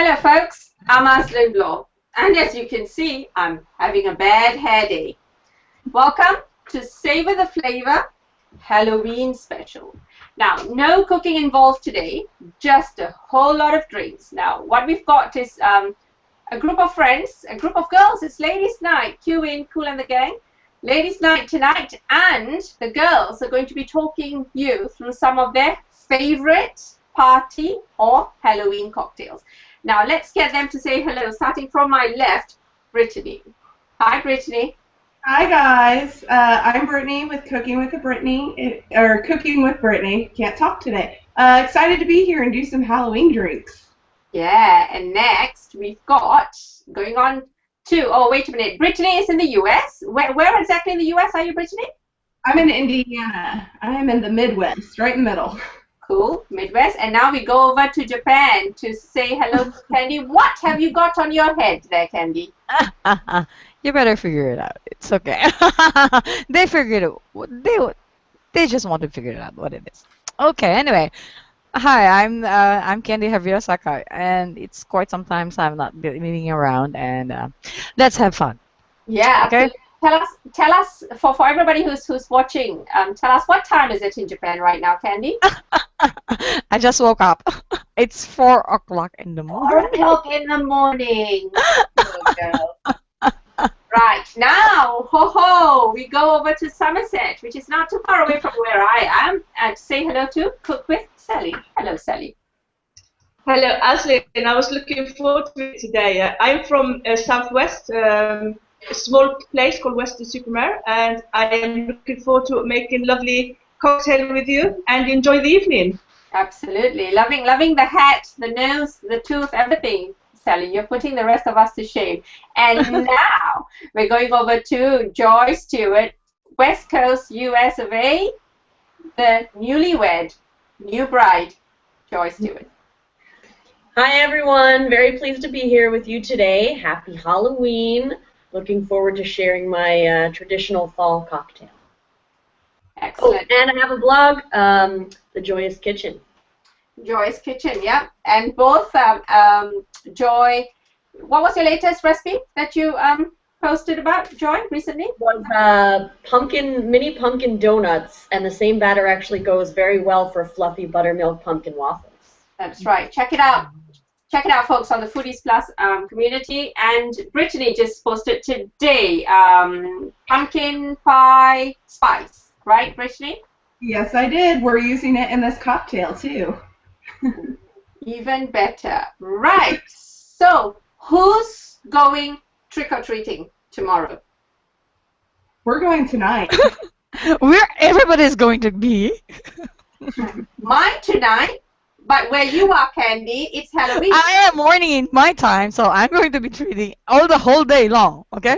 Hello folks, I'm Azlin Bloor, and as you can see, I'm having a bad hair day. Welcome to Savour the Flavour Halloween special. Now, no cooking involved today, just a whole lot of drinks. Now, what we've got is a group of friends, a group of girls. It's ladies' night. Cue in, Cool and the Gang. Ladies' night tonight, and the girls are going to be talking you through some of their favorite party or Halloween cocktails. Now, let's get them to say hello, starting from my left, Brittany. Hi, Brittany. Hi, guys. I'm Brittany with Cooking with Brittany, or Cooking with Brittany. Can't talk today. Excited to be here and do some Halloween drinks. Yeah, and next we've got, going on to, oh, wait a minute, Brittany is in the US. Where exactly in the US are you, Brittany? I'm in Indiana. I am in the Midwest, right in the middle. Cool, Midwest. And now we go over to Japan to say hello to Candy. What have you got on your head there, Candy? You better figure it out. It's okay. They figured it. They just want to figure it out what it is. Okay. Anyway, hi. I'm Candy Javier Sakai, and it's quite some time I'm not meeting around, and let's have fun. Yeah. Okay. Tell us for everybody who's watching. Tell us what time is it in Japan right now, Candy? I just woke up. It's 4 o'clock in the morning. 4 o'clock in the morning. Good girl. Right, now, we go over to Somerset, which is not too far away from where I am, and say hello to Cook with Sally. Hello, Sally. Hello, Azlin. I was looking forward to it today. I'm from Southwest, a small place called West-Supermare, and I am looking forward to making lovely cocktail with you and enjoy the evening. Absolutely. Loving the hat, the nose, the tooth, everything. Sally, you're putting the rest of us to shame. And now we're going over to Joy Stewart, West Coast, US of A, the newlywed, new bride, Joy Stewart. Hi everyone, very pleased to be here with you today. Happy Halloween. Looking forward to sharing my traditional fall cocktail. Excellent. Oh, and I have a blog, The Joyous Kitchen. Joy's Kitchen, yeah. And both Joy, what was your latest recipe that you posted about, Joy, recently? It was mini pumpkin donuts, and the same batter actually goes very well for fluffy buttermilk pumpkin waffles. That's right. Check it out. Check it out, folks, on the Foodies Plus community. And Brittany just posted today pumpkin pie spice, right, Brittany? Yes, I did. We're using it in this cocktail, too. Even better. Right. So, who's going trick-or-treating tomorrow? We're going tonight. Where everybody's going to be. Mine tonight, but where you are, Candy, it's Halloween. I am morning in my time, so I'm going to be treating the whole day long, okay?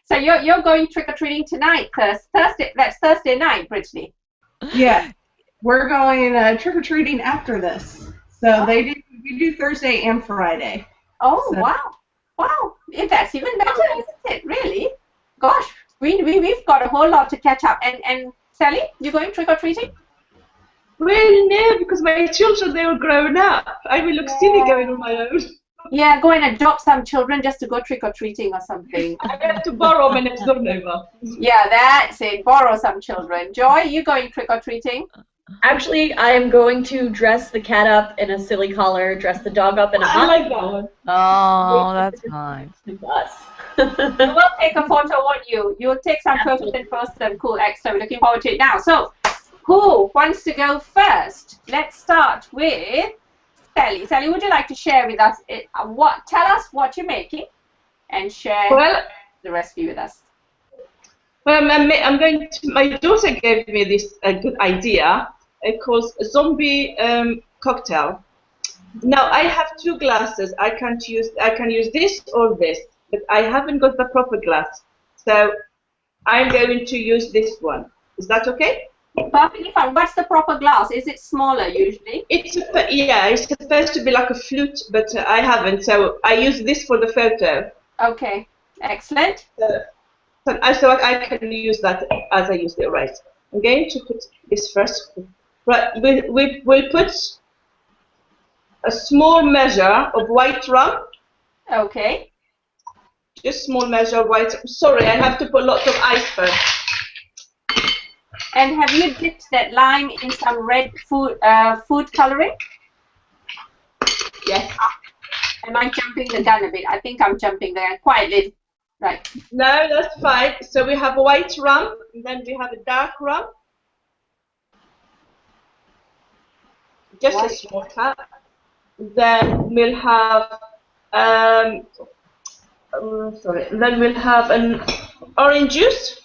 So you're going trick-or-treating tonight, Thursday. That's Thursday night, Brittany. Yeah. We're going trick-or-treating after this. So we do Thursday and Friday. Oh, so. Wow. That's even better, isn't it? Really? Gosh, we've got a whole lot to catch up. And Sally, you going trick-or-treating? Well, no, because my children, they were grown up. I will look silly going on my own. Yeah, go and adopt some children just to go trick-or-treating or something. I have to borrow my next door neighbor. Yeah, that's it. Borrow some children. Joy, you going trick-or-treating? Actually, I am going to dress the cat up in a silly collar, dress the dog up in a I like that one. Oh, that's nice. We'll take a photo, won't you? You'll take some photos and post them. Cool, excellent. We're looking forward to it now. So, who wants to go first? Let's start with Sally. Sally, would you like to share with us tell us what you're making and share the recipe with us? Well, my daughter gave me this good idea. It calls a zombie cocktail. Now I have 2 glasses. I can use this or this, but I haven't got the proper glass. So I'm going to use this one. Is that okay? Perfectly fine. What's the proper glass? Is it smaller usually? It's supposed to be like a flute, but I haven't. So I use this for the photo. Okay. Excellent. So I can use that as I use the right. I'm going to put this first. Right, we'll put a small measure of white rum. Okay. Just small measure of white. Sorry, I have to put lots of ice first. And have you dipped that lime in some red food coloring? Yes. Am I jumping the gun a bit? I think I'm jumping the gun quite a little. Right. No, that's fine. So we have white rum, and then we have a dark rum. Just a small cup. Then we'll have then we'll have an orange juice.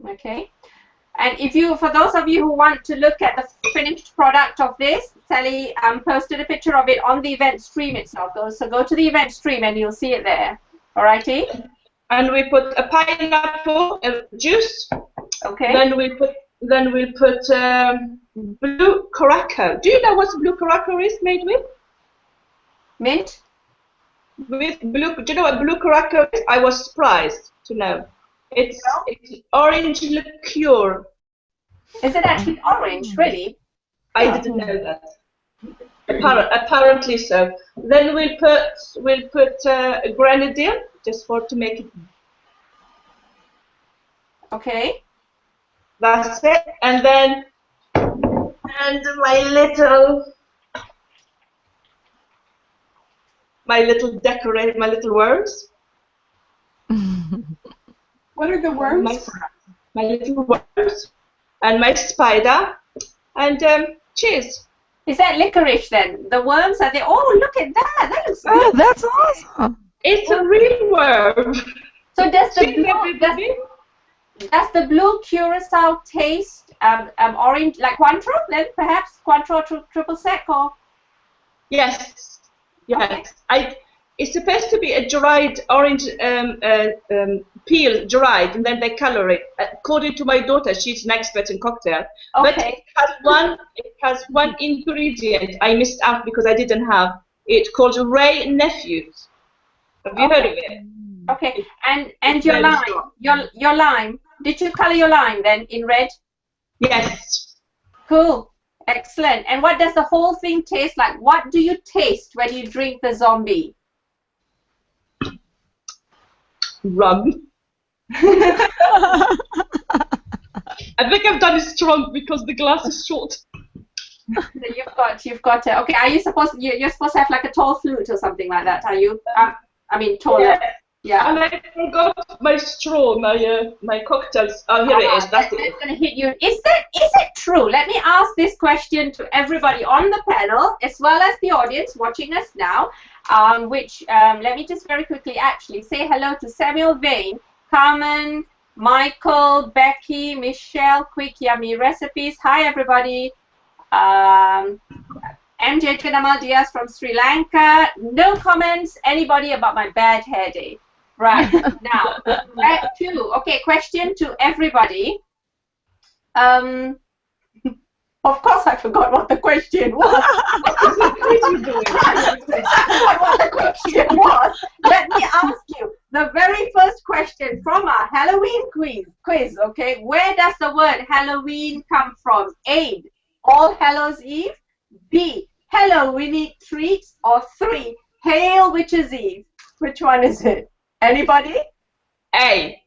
Okay. And if you, for those of you who want to look at the finished product of this, Sally posted a picture of it on the event stream itself. So go to the event stream and you'll see it there. Alrighty. And we put a pineapple juice. Okay. Then we'll put blue curacao. Do you know what blue curacao is made with? Mint. With blue. Do you know what blue curacao is? I was surprised to know. It's orange liqueur. Is it actually orange? Really? I didn't know that. Apparently so. Then we'll put grenadine just to make it. Okay. That's it. And then my little worms. What are the worms? My little worms and my spider and cheese. Is that licorice then? The worms are there? Oh, look at that! That looks good. Oh, that's awesome. It's a real worm. So does the blue curacao taste orange like Cointreau then? Perhaps Cointreau triple sec or? Yes. Okay. It's supposed to be a dried orange peel, dried, and then they color it. According to my daughter, she's an expert in cocktail. Okay. But it has one ingredient I missed out because I didn't have it, called Ray Nephews. Have you heard of it? Okay. And your lime, your lime. Did you color your lime then in red? Yes. Cool. Excellent. And what does the whole thing taste like? What do you taste when you drink the zombie? Rum. I think I've done it strong because the glass is short. So you've got okay. Are you supposed you're supposed to have like a tall flute or something like that? Are you? I mean taller. Yeah. And I forgot my straw, my cocktails. Oh, here it is. That's it. It's going to hit you. Is it true? Let me ask this question to everybody on the panel as well as the audience watching us now. Let me just very quickly actually say hello to Samuel Vane, Carmen, Michael, Becky, Michelle, Quick Yummy Recipes. Hi everybody. MJ Chinamal Diaz from Sri Lanka. No comments. Anybody about my bad hair day? Right, now, back to, okay, question to everybody. Of course I forgot what the question was. What the question was. Let me ask you, the very first question from our Halloween quiz, okay, where does the word Halloween come from? A, All Hallows Eve, B, Halloweenic treats, or 3, Hail Witches' Eve? Which one is it? Anybody? A.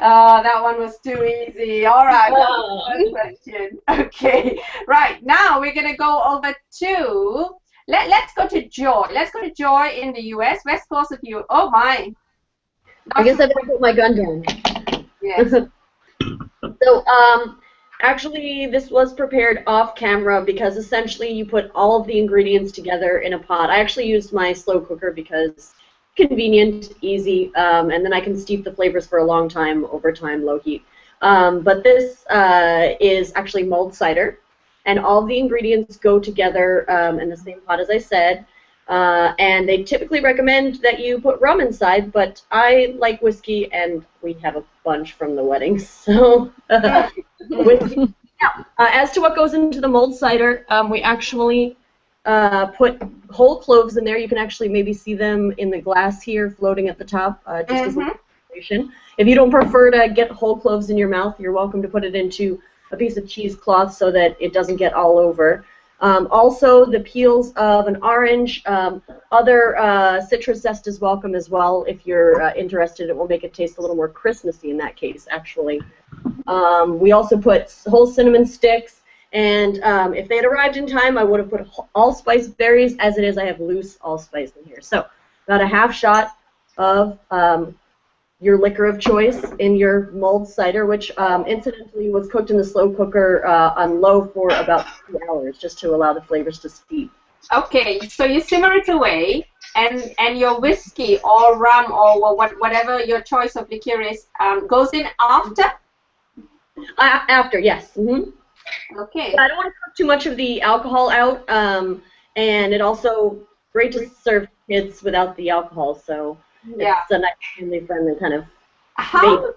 Oh, that one was too easy. All right. One question. Okay. Right. Now we're going to go over to, let's go to Joy. Let's go to Joy in the U.S. West Coast of you. Oh, my. I guess I better put my gun down. Yes. So, actually, this was prepared off camera because essentially you put all of the ingredients together in a pot. I actually used my slow cooker because convenient, easy, and then I can steep the flavors for a long time over time, low heat. But this is actually mulled cider, and all the ingredients go together in the same pot as I said. And they typically recommend that you put rum inside, but I like whiskey, and we have a bunch from the wedding, so whiskey. Now, as to what goes into the mulled cider, we actually put whole cloves in there. You can actually maybe see them in the glass here floating at the top, just as a demonstration. If you don't prefer to get whole cloves in your mouth, you're welcome to put it into a piece of cheesecloth so that it doesn't get all over. Also, the peels of an orange, other citrus zest is welcome as well if you're interested. It will make it taste a little more Christmassy in that case, actually. We also put whole cinnamon sticks, and if they had arrived in time, I would have put allspice berries. As it is, I have loose allspice in here. So about a half shot of your liquor of choice in your mulled cider, which incidentally was cooked in the slow cooker on low for about 2 hours, just to allow the flavors to steep. Okay, so you simmer it away, and your whiskey or rum or whatever your choice of liqueur is goes in after? After, yes. Okay. I don't want to cook too much of the alcohol out, and it also great to serve kids without the alcohol, so it's a nice family-friendly kind of. How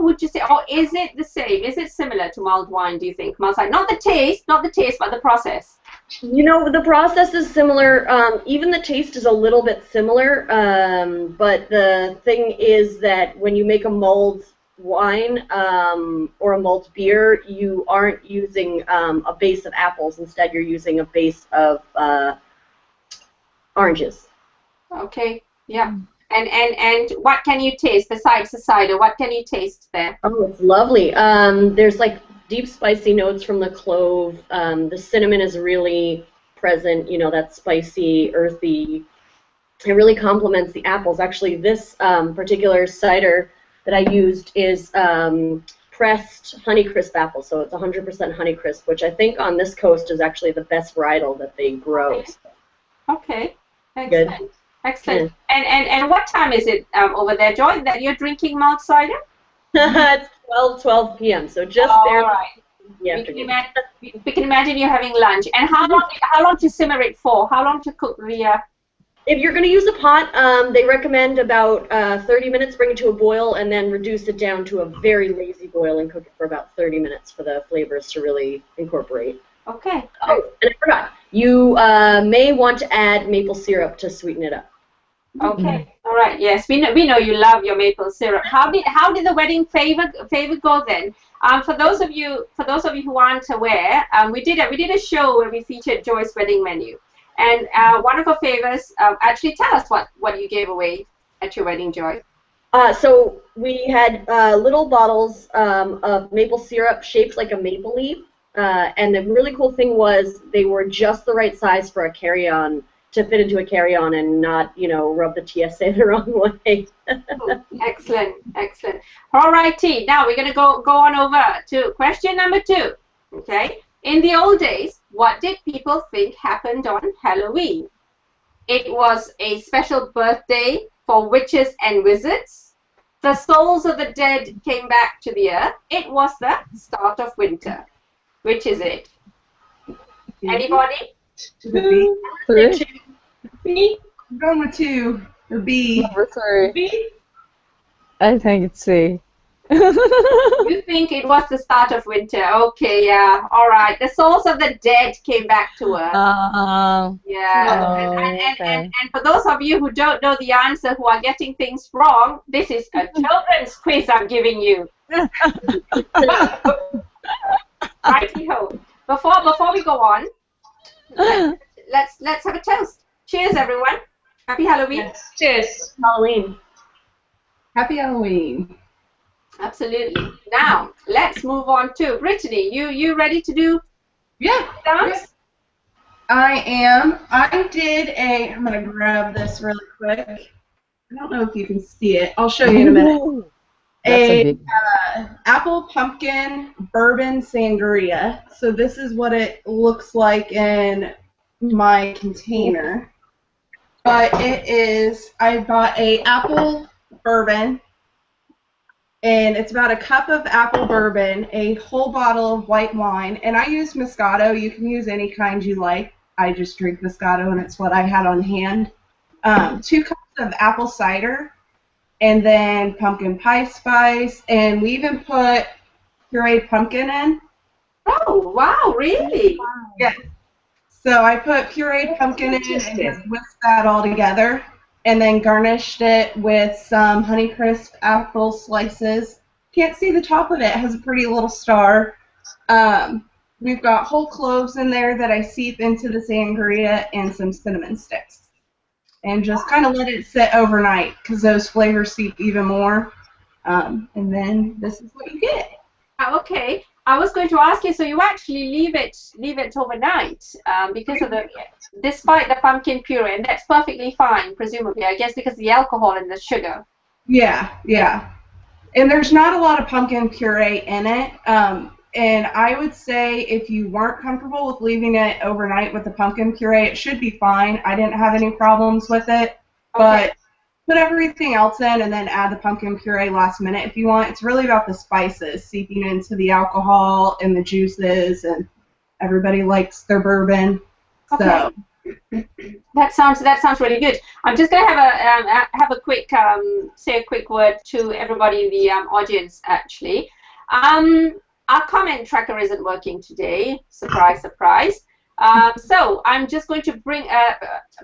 would you say, or is it the same? Is it similar to mulled wine? Do you think mulled cider? Not the taste, but the process. You know, the process is similar. Even the taste is a little bit similar. But the thing is that when you make a mulled wine or a mulled beer, you aren't using a base of apples. Instead, you're using a base of oranges. Okay. Yeah. And what can you taste besides the cider? What can you taste there? Oh, it's lovely. There's like deep spicy notes from the clove. The cinnamon is really present. You know, that spicy, earthy. It really complements the apples. Actually, this particular cider that I used is pressed Honeycrisp apples, so it's 100% Honeycrisp, which I think on this coast is actually the best varietal that they grow. Okay. Excellent. Good. Excellent. Yeah. And what time is it over there, Joy, that you're drinking mulled cider? It's 12 p.m. So just there. All right. We can imagine you having lunch. And how long to simmer it for? How long to cook the? If you're going to use a pot, they recommend about 30 minutes. Bring it to a boil, and then reduce it down to a very lazy boil and cook it for about 30 minutes for the flavors to really incorporate. Okay. Oh, and I forgot. You may want to add maple syrup to sweeten it up. Okay. All right. Yes, we know you love your maple syrup. How did the wedding favor go then? For those of you who aren't aware, we did a show where we featured Joy's wedding menu, and one of our favors. Actually, tell us what you gave away at your wedding, Joy. So we had little bottles of maple syrup shaped like a maple leaf, and the really cool thing was they were just the right size for a carry-on. To fit into a carry-on and not, rub the TSA the wrong way. Excellent, excellent. All righty, now we're going to go on over to question number 2. Okay, in the old days, what did people think happened on Halloween? It was a special birthday for witches and wizards. The souls of the dead came back to the earth. It was the start of winter. Which is it? Anybody? B. I'm going with 2. Or B. Number 3. B. I think it's C. You think it was the start of winter? Okay, yeah. All right. The souls of the dead came back to Earth. Yeah. Okay. And for those of you who don't know the answer, who are getting things wrong, this is a children's quiz I'm giving you. Righty-ho. Before we go on, let's have a toast. Cheers, everyone. Happy Halloween. Yes. Cheers. Halloween. Happy Halloween. Absolutely. Now, let's move on to Brittany. You ready to do Yeah. dance? I am. I'm going to grab this really quick. I don't know if you can see it. I'll show you in a minute. Ooh, that's a big... Apple pumpkin bourbon sangria. So this is what it looks like in my container. But it is, I bought a apple bourbon, and it's about a cup of apple bourbon, a whole bottle of white wine, and I use Moscato. You can use any kind you like. I just drink Moscato, and it's what I had on hand. 2 cups of apple cider, and then pumpkin pie spice, and we even put pureed pumpkin in. Oh, wow, really? Yes. So I put pureed pumpkin in and just whisked that all together, and then garnished it with some Honeycrisp apple slices. Can't see the top of it. It has a pretty little star. We've got whole cloves in there that I seep into the sangria and some cinnamon sticks. And just kind of let it sit overnight because those flavors seep even more. And then this is what you get. Okay. I was going to ask you, so you actually leave it overnight because of despite the pumpkin puree, and that's perfectly fine, presumably, I guess, because of the alcohol and the sugar. Yeah, yeah. And there's not a lot of pumpkin puree in it. And I would say if you weren't comfortable with leaving it overnight with the pumpkin puree, it should be fine. I didn't have any problems with it. But put everything else in and then add the pumpkin puree last minute if you want. It's really about the spices seeping into the alcohol and the juices, and everybody likes their bourbon. Okay. So that sounds really good. I'm just gonna have a quick say a quick word to everybody in the audience. Actually, our comment tracker isn't working today. Surprise, surprise. So I'm just going to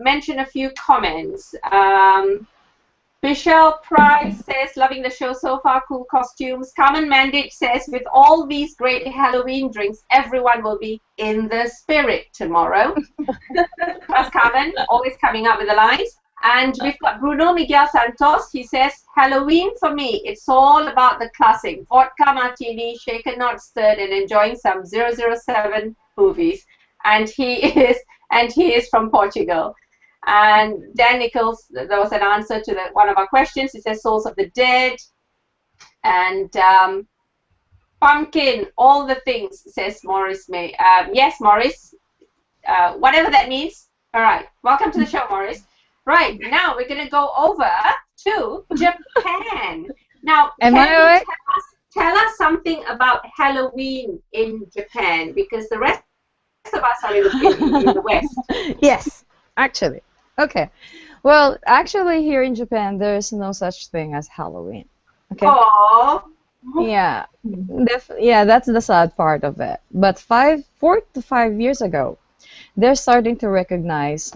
mention a few comments. Michelle Price says, loving the show so far, cool costumes. Carmen Mandich says, with all these great Halloween drinks, everyone will be in the spirit tomorrow. That's Carmen, always coming up with the lines. And we've got Bruno Miguel Santos. He says, Halloween for me, it's all about the classic vodka martini, shaken not stirred, and enjoying some 007 movies. And he is from Portugal. And Dan Nichols, there was an answer to one of our questions. He says Souls of the Dead. And pumpkin, all the things, says Maurice May. Yes, Maurice, whatever that means. All right, welcome to the show, Maurice. Right, now we're going to go over to Japan. Now, tell us something about Halloween in Japan, because the rest of us are in the West. Yes, actually. Okay. Well, actually, here in Japan, there's no such thing as Halloween. Okay. Aww. Yeah. Yeah, that's the sad part of it. But 4 to 5 years ago, they're starting to recognize,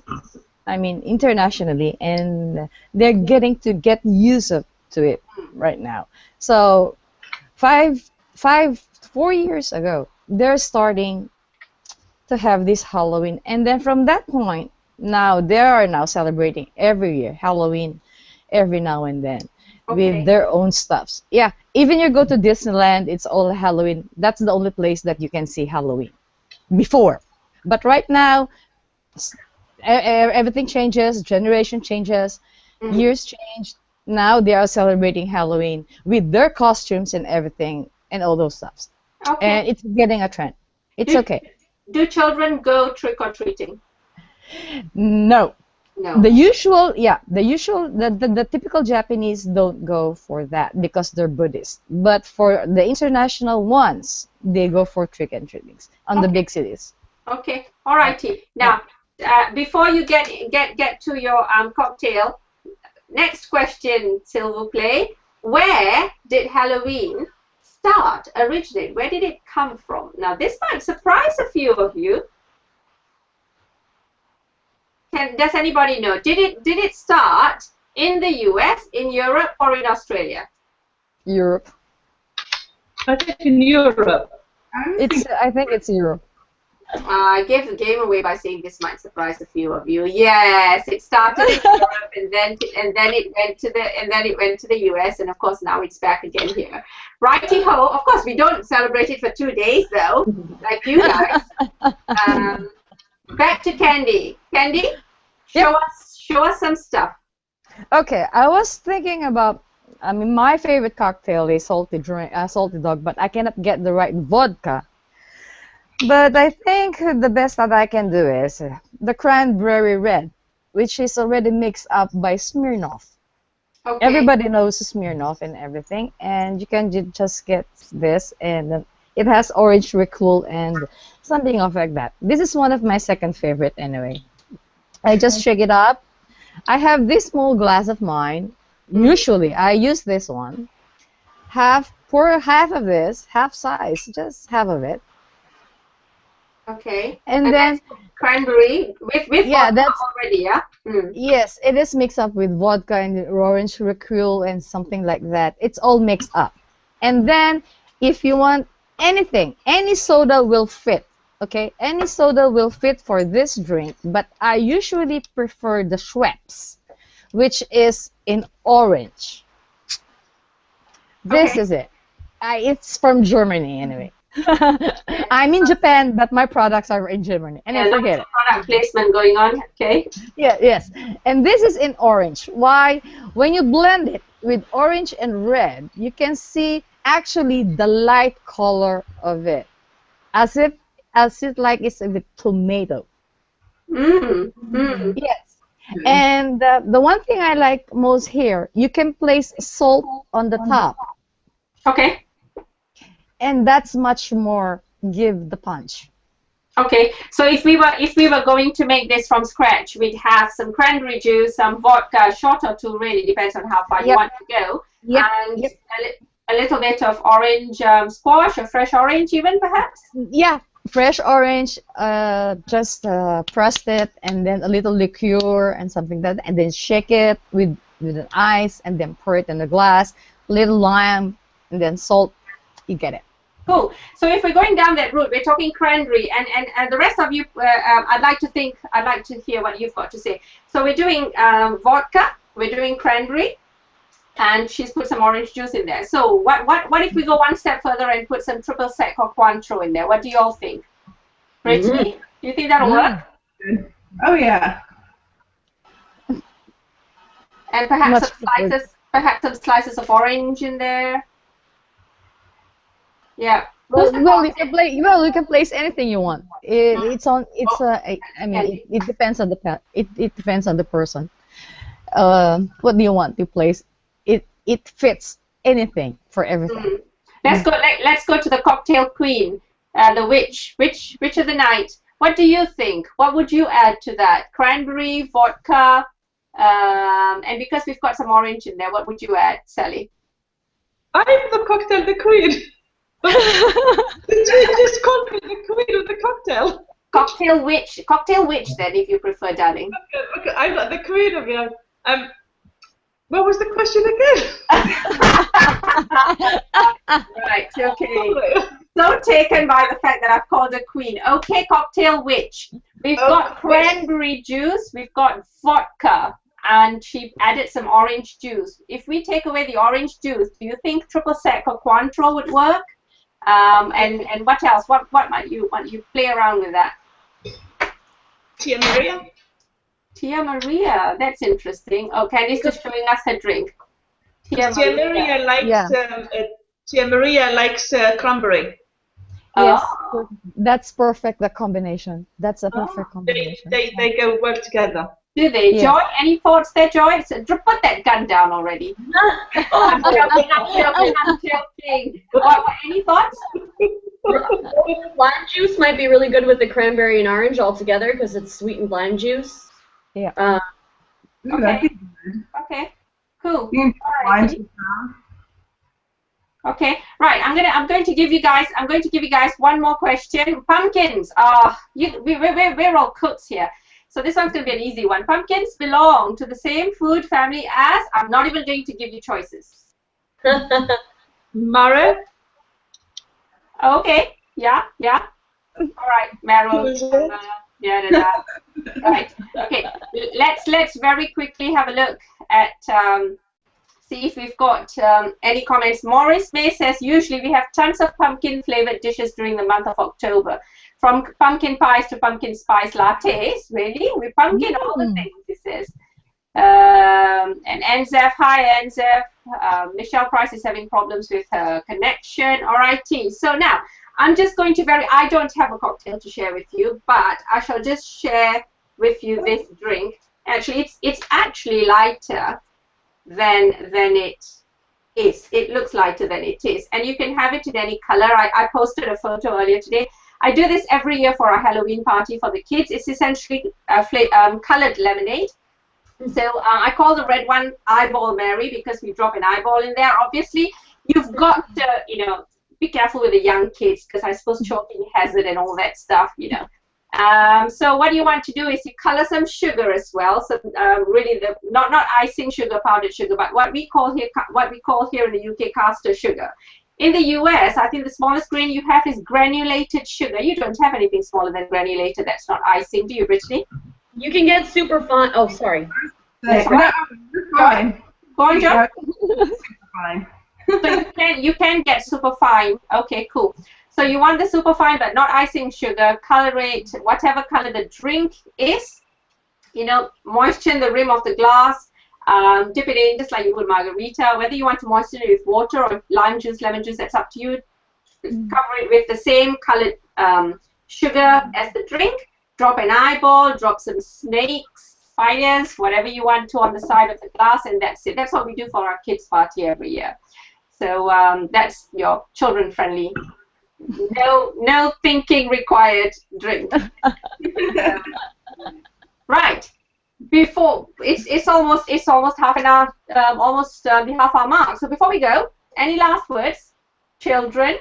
I mean, internationally, and they're getting to get used to it right now. So, 4 years ago, they're starting to have this Halloween, and then from that point, now they are now celebrating every year Halloween, every now and then, with their own stuffs. Yeah, even you go to Disneyland, it's all Halloween. That's the only place that you can see Halloween before. But right now, everything changes, generation changes, years change. Now they are celebrating Halloween with their costumes and everything and all those stuffs. Okay. And it's getting a trend. It's okay. Do children go trick-or-treating? No. No. The typical Japanese don't go for that because they're Buddhist. But for the international ones, they go for trick-and-treatings on the big cities. Okay. All righty. Now, before you get to your cocktail, next question, s'il vous plaît. Where did Halloween originate? Where did it come from? Now, this might surprise a few of you. Does anybody know? Did it start in the US, in Europe, or in Australia? Europe. I think in Europe. I think it's Europe. I gave the game away by saying this might surprise a few of you. Yes, it started in Europe, and then it went to the US, and of course now it's back again here. Righty ho! Of course we don't celebrate it for 2 days though, like you guys. Back to Candy. Candy, show us some stuff. Okay, I was thinking about. I mean, my favorite cocktail is salty dog, but I cannot get the right vodka. But I think the best that I can do is the cranberry red, which is already mixed up by Smirnoff. Okay. Everybody knows Smirnoff and everything, and you can just get this, and it has orange recul and something off like that. This is one of my second favorite anyway. I just shake it up. I have this small glass of mine. Usually I use this one. Pour half of this, half size, just half of it. Okay. And then cranberry with vodka already, yeah? Yes, it is mixed up with vodka and orange recul and something like that. It's all mixed up. And then if you want anything, any soda will fit Okay, any soda will fit for this drink, but I usually prefer the Schweppes, which is in orange. This Okay. is it. It's from Germany anyway. I'm in Japan, but my products are in Germany. And I forget it. Product placement going on. Okay. Yeah, yes. And this is in orange. Why? When you blend it with orange and red, you can see actually the light color of it, as if like it's with tomato. Yes. And the one thing I like most here, you can place salt on the top, Okay. and that's much more give the punch. Okay, so if we were going to make this from scratch, we'd have some cranberry juice, some vodka, a shot or two, really depends on how far you want to go, and a little bit of orange squash or fresh orange even perhaps? Yeah, fresh orange, just pressed it, and then a little liqueur and something like that, and then shake it with an ice, and then pour it in the glass, little lime, and then salt. You get it. Cool. So if we're going down that route, we're talking cranberry, and the rest of you, I'd like to hear what you've got to say. So we're doing vodka, we're doing cranberry, and she's put some orange juice in there. So what if we go one step further and put some triple sec or Cointreau in there? What do you all think? Brittany, do you think that'll work? Oh yeah. And perhaps some slices of orange in there. Yeah. Well, you can place anything you want. It depends on it depends on the person. What do you want to place? It fits anything for everything. Let's go to the cocktail queen, the witch of the night. What do you think? What would you add to that? Cranberry, vodka, and because we've got some orange in there, what would you add, Sally? I'm the cocktail, the queen. You just called me the queen of the cocktail. Cocktail witch then, if you prefer, darling. Okay, I'm not the queen of it. What was the question again? Right, okay. So taken by the fact that I've called her queen. Okay, cocktail witch. We've got cranberry juice, we've got vodka, and she added some orange juice. If we take away the orange juice, do you think triple sec or Cointreau would work? And what else? What might you play around with that? Tia Maria. Tia Maria, that's interesting. Oh, Candice is showing us her drink. Tia Maria likes cranberry. Yes, that's perfect. The combination. That's a perfect combination. They go well together. Do they? Yes. Joy, any thoughts there, Joy? So, put that gun down already. I'm joking. Any thoughts? Lime juice might be really good with the cranberry and orange all together because it's sweetened lime juice. Yeah. Okay. Okay. Cool. Okay. Right. I'm going to give you guys one more question. Pumpkins. We're all cooks here. So this one's going to be an easy one. Pumpkins belong to the same food family as, I'm not even going to give you choices. Marrow. Okay. Yeah. All right. Marrow. Right. Okay. Let's very quickly have a look at, see if we've got any comments. Morris May says, usually we have tons of pumpkin flavored dishes during the month of October. From pumpkin pies to pumpkin spice lattes, really? We pumpkin all the things, he says. And Enzef, hi Enzef. Michelle Price is having problems with her connection. Alrighty, so now I'm just going to I don't have a cocktail to share with you, but I shall just share with you this drink. Actually, it's actually lighter than it is. It looks lighter than it is, and you can have it in any color. I posted a photo earlier today. I do this every year for a Halloween party for the kids. It's essentially colored lemonade. So I call the red one Eyeball Mary because we drop an eyeball in there. Obviously, you've got to, be careful with the young kids because I suppose choking hazard and all that stuff, So what you want to do is you color some sugar as well. So really, not icing sugar, powdered sugar, but what we call here in the UK caster sugar. In the US, I think the smallest grain you have is granulated sugar. You don't have anything smaller than granulated. That's not icing, do you, Brittany? You can get super fine. Oh, sorry. That's No, right. you're fine. Go on, John. Super fine. So you can get super fine. Okay, cool. So you want the super fine, but not icing sugar. Color it whatever color the drink is. You know, moisten the rim of the glass. Dip it in just like you would margarita. Whether you want to moisten it with water or lime juice, lemon juice, that's up to you. Cover it with the same colored sugar as the drink. Drop an eyeball. Drop some snakes, spiders, whatever you want to on the side of the glass, and that's it. That's what we do for our kids' party every year. So that's your children-friendly, no thinking required drink. Right. Before it's almost half an hour, almost the half hour mark. So before we go, any last words, children?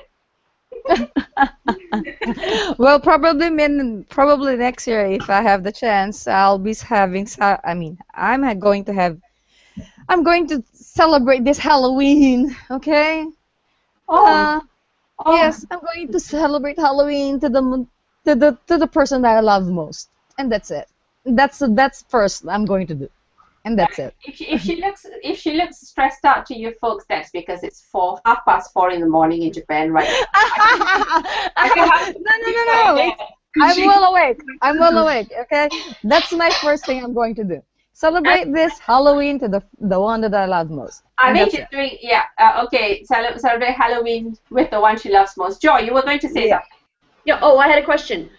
Well, probably next year, if I have the chance, I'll be having. I'm going to celebrate this Halloween. Okay. Oh. Yes, I'm going to celebrate Halloween to the person that I love most, and that's it. That's first I'm going to do, and that's it. If she looks stressed out to you folks, that's because it's 4:30 in the morning in Japan, right? No. I'm well awake. Okay, that's my first thing I'm going to do. Celebrate this Halloween to the one that I love most. I think she's doing, okay, celebrate Halloween with the one she loves most. Joy, you were going to say something. Yeah. Oh, I had a question.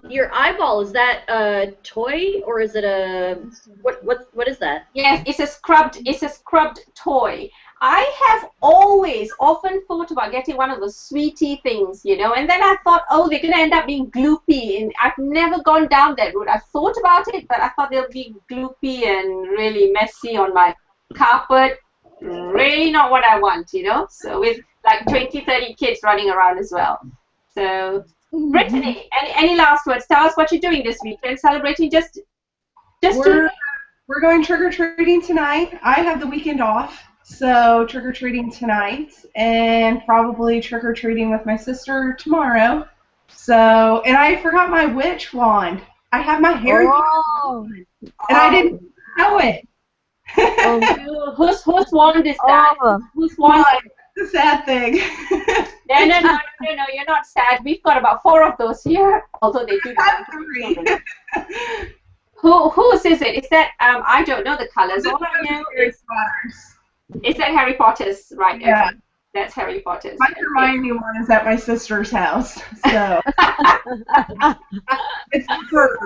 Your eyeball, is that a toy or is it a what is that? Yes, it's a scrubbed toy. I have often thought about getting one of those sweetie things, you know, and then I thought, oh, they're gonna end up being gloopy, and I've never gone down that route. I've thought about it, but I thought they'll be gloopy and really messy on my carpet. Really not what I want, you know. So with like 20-30 kids running around as well. So Brittany, any last words? Tell us what you're doing this weekend. Celebrating just We're going trick-or-treating tonight. I have the weekend off, so trick-or-treating tonight, and probably trick-or-treating with my sister tomorrow. So, and I forgot my witch wand. I have my Harry Potter wand, and I didn't know it. Whose wand is that? Whose wand? The sad thing. No, you're not sad. We've got about 4 of those here, although they do That's 3. Whose is it? Is that, I don't know the colors. All I know is that Harry Potter's, right? Yeah. Okay. That's Harry Potter's. My Hermione one is at my sister's house, so. It's her.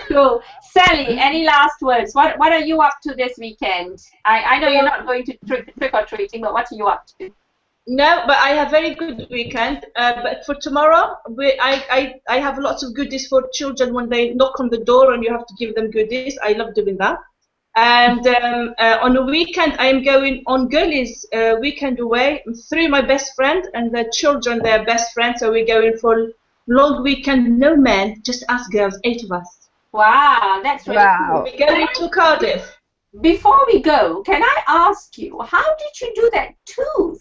Cool. Sally, any last words? What are you up to this weekend? I know you're not going to trick or treating, but what are you up to? No, but I have very good weekend. But for tomorrow, I have lots of goodies for children when they knock on the door and you have to give them goodies. I love doing that. And on the weekend, I am going on girlies' weekend away. 3 of my best friends and the children, their best friends. So we're going for long weekend, no men, just us girls, 8 of us. Wow, that's really cool. We're going to Cardiff. Before we go, can I ask you, how did you do that tooth?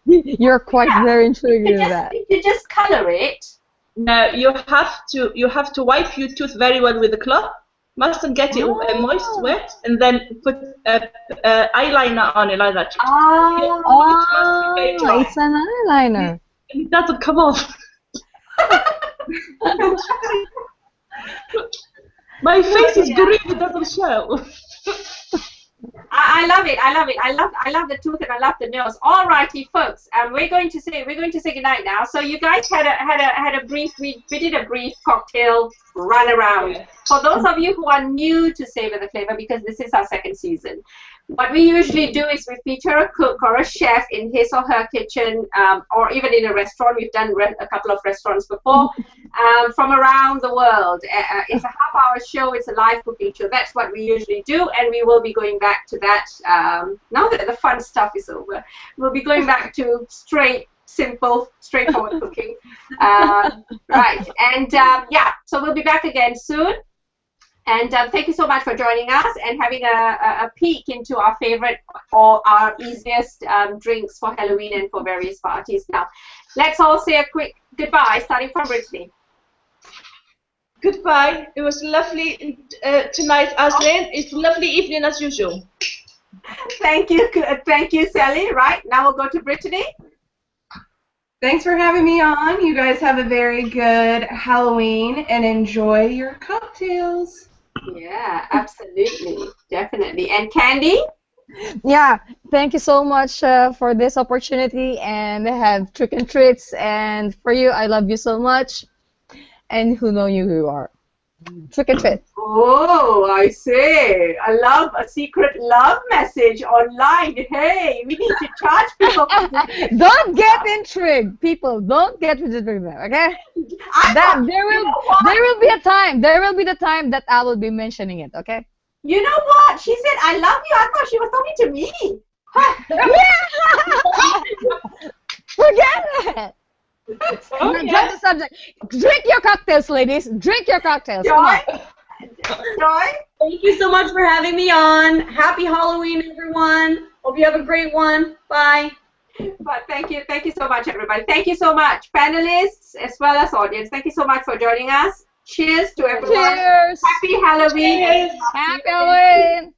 You're quite very intrigued with that. Did you just color it? No, you have to wipe your tooth very well with a cloth. Mustn't get it moist, wet, and then put eyeliner on it like that. It's an eyeliner. It doesn't come off. My face is green, it doesn't show. I love it. I love the tooth and I love the nose. All righty, folks. We're going to say goodnight now. So you guys had a brief. We did a brief cocktail run around. For those of you who are new to Savour the Flavour, because this is our 2nd season, what we usually do is we feature a cook or a chef in his or her kitchen, or even in a restaurant. We've done a couple of restaurants before, from around the world. It's a half-hour show. It's a live cooking show. That's what we usually do, and we will be going back to that now that the fun stuff is over. We'll be going back to simple, straightforward cooking. Right, and so we'll be back again soon. And thank you so much for joining us and having a peek into our favorite or our easiest drinks for Halloween and for various parties. Now, let's all say a quick goodbye, starting from Brittany. Goodbye. It was lovely tonight, Azlin. It's a lovely evening as usual. Thank you, Sally. Right, now we'll go to Brittany. Thanks for having me on. You guys have a very good Halloween and enjoy your cocktails. Yeah, absolutely, definitely. And Candy? Yeah, thank you so much for this opportunity and have trick and treats. And for you, I love you so much. And who know you who you are. Trick and treat. Oh, I see. A secret love message online. Hey, we need to charge people for this. Don't get intrigued, people. Don't get intrigued, okay? There will be a time. There will be the time that I will be mentioning it, okay? You know what? She said, I love you. I thought she was talking to me. Yeah! Forget it. Drop the subject. Drink your cocktails, ladies. Drink your cocktails. Joy? Joy? Thank you so much for having me on. Happy Halloween, everyone. Hope you have a great one. Bye. But thank you so much, everybody. Thank you so much, panelists as well as audience. Thank you so much for joining us. Cheers to everyone. Cheers. Happy Halloween. Happy Halloween.